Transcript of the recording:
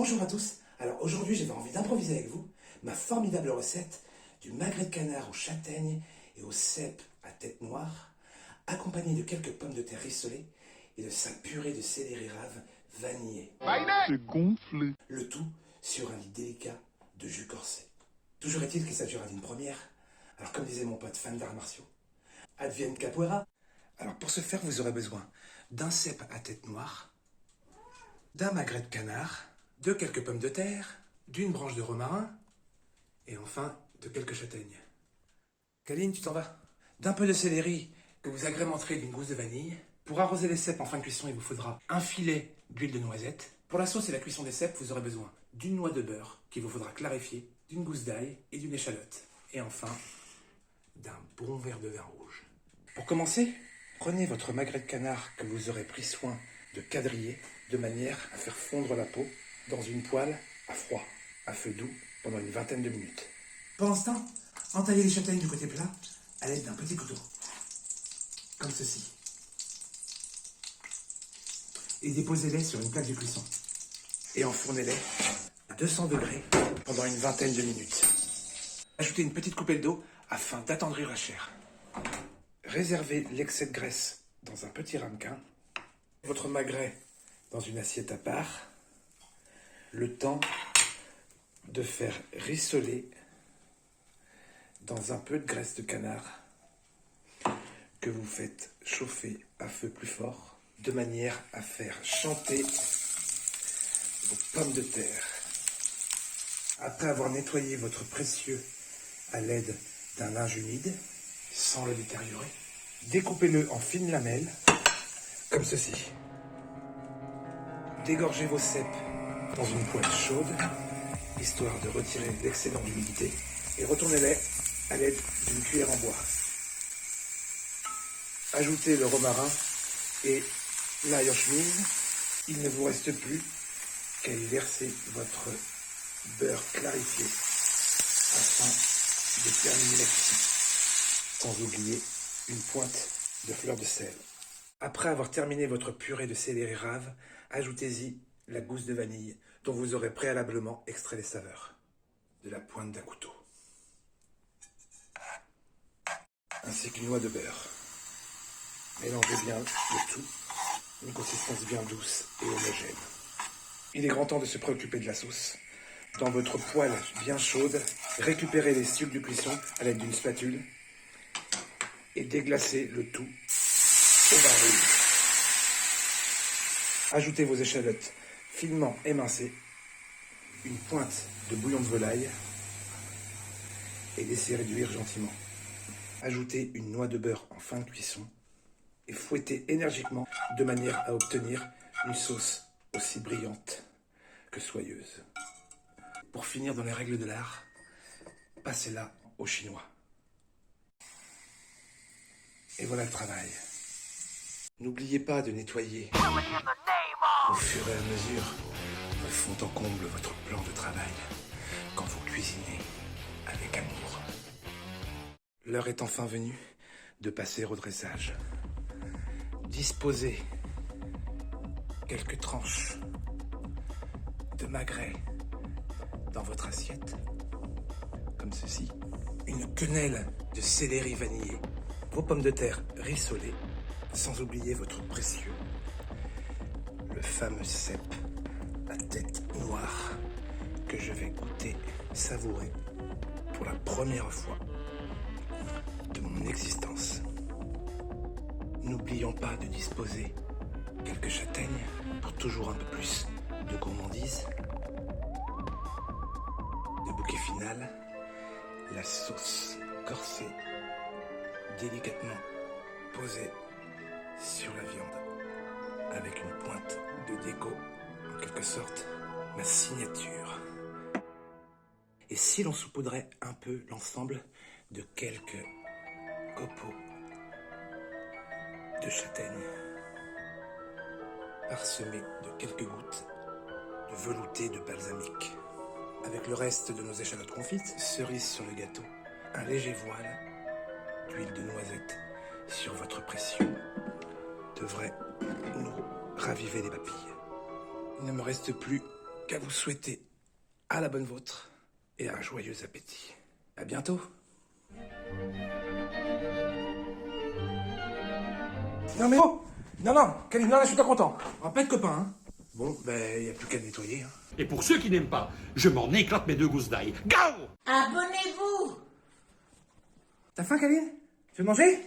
Bonjour à tous. Alors aujourd'hui j'avais envie d'improviser avec vous ma formidable recette du magret de canard aux châtaignes et aux cèpes à tête noire, accompagné de quelques pommes de terre rissolées et de sa purée de céleri rave vanillée. C'est gonflé. Le tout sur un lit délicat de jus corsé. Toujours est-il qu'il s'agira d'une première. Alors comme disait mon pote fan d'arts martiaux, advienne capoeira. Alors pour ce faire vous aurez besoin d'un cèpe à tête noire, d'un magret de canard, de quelques pommes de terre, d'une branche de romarin, et enfin de quelques châtaignes. Kaline, tu t'en vas? D'un peu de céleri que vous agrémenterez d'une gousse de vanille. Pour arroser les cèpes en fin de cuisson, il vous faudra un filet d'huile de noisette. Pour la sauce et la cuisson des cèpes, vous aurez besoin d'une noix de beurre qu'il vous faudra clarifier, d'une gousse d'ail et d'une échalote. Et enfin, d'un bon verre de vin rouge. Pour commencer, prenez votre magret de canard que vous aurez pris soin de quadriller de manière à faire fondre la peau dans une poêle à froid, à feu doux, pendant une vingtaine de minutes. Pendant ce temps, entaillez les châtaignes du côté plat à l'aide d'un petit couteau, comme ceci. Et déposez-les sur une plaque de cuisson. Et enfournez-les à 200 degrés pendant une vingtaine de minutes. Ajoutez une petite coupelle d'eau afin d'attendrir la chair. Réservez l'excès de graisse dans un petit ramequin. Votre magret dans une assiette à part. Le temps de faire rissoler dans un peu de graisse de canard que vous faites chauffer à feu plus fort de manière à faire chanter vos pommes de terre. Après avoir nettoyé votre précieux à l'aide d'un linge humide, sans le détériorer, découpez-le en fines lamelles, comme ceci. Dégorgez vos cèpes dans une poêle chaude, histoire de retirer l'excédent d'humidité, et retournez-les à l'aide d'une cuillère en bois. Ajoutez le romarin et l'ail en chemise. Il ne vous reste plus qu'à y verser votre beurre clarifié afin de terminer la cuisson. Sans oublier une pointe de fleur de sel. Après avoir terminé votre purée de céleri rave, ajoutez-y la gousse de vanille dont vous aurez préalablement extrait les saveurs de la pointe d'un couteau, ainsi qu'une noix de beurre. Mélangez bien le tout, une consistance bien douce et homogène. Il est grand temps de se préoccuper de la sauce. Dans votre poêle bien chaude, récupérez les sucs de cuisson à l'aide d'une spatule et déglacez le tout au vin rouge. Ajoutez vos échalotes finement émincées, une pointe de bouillon de volaille et laissez réduire gentiment. Ajoutez une noix de beurre en fin de cuisson et fouettez énergiquement de manière à obtenir une sauce aussi brillante que soyeuse. Pour finir dans les règles de l'art, passez-la au chinois. Et voilà le travail. N'oubliez pas de nettoyer au fur et à mesure de fond en comble votre plan de travail quand vous cuisinez avec amour. L'heure est enfin venue de passer au dressage. Disposez quelques tranches de magret dans votre assiette, comme ceci. Une quenelle de céleri vanillé, vos pommes de terre rissolées, sans oublier votre précieux, le fameux cèpe à tête noire que je vais goûter, savourer pour la première fois de mon existence. N'oublions pas de disposer quelques châtaignes pour toujours un peu plus de gourmandise. Le bouquet final, la sauce corsée, délicatement posée sur la viande, avec une pointe de déco, en quelque sorte, ma signature. Et si l'on saupoudrait un peu l'ensemble de quelques copeaux de châtaigne, parsemés de quelques gouttes de velouté de balsamique. Avec le reste de nos échalotes confites, cerises sur le gâteau, un léger voile d'huile de noisette sur votre précieux devrait nous raviver les papilles. Il ne me reste plus qu'à vous souhaiter à la bonne vôtre et un joyeux appétit. À bientôt. Non mais oh! Non, Kaline, non, là, je suis pas content. On va pas être copains, hein. Bon, ben, y a plus qu'à nettoyer, hein. Et pour ceux qui n'aiment pas, je m'en éclate mes 2 gousses d'ail. Gao! Abonnez-vous! T'as faim, Kaline? Tu veux manger?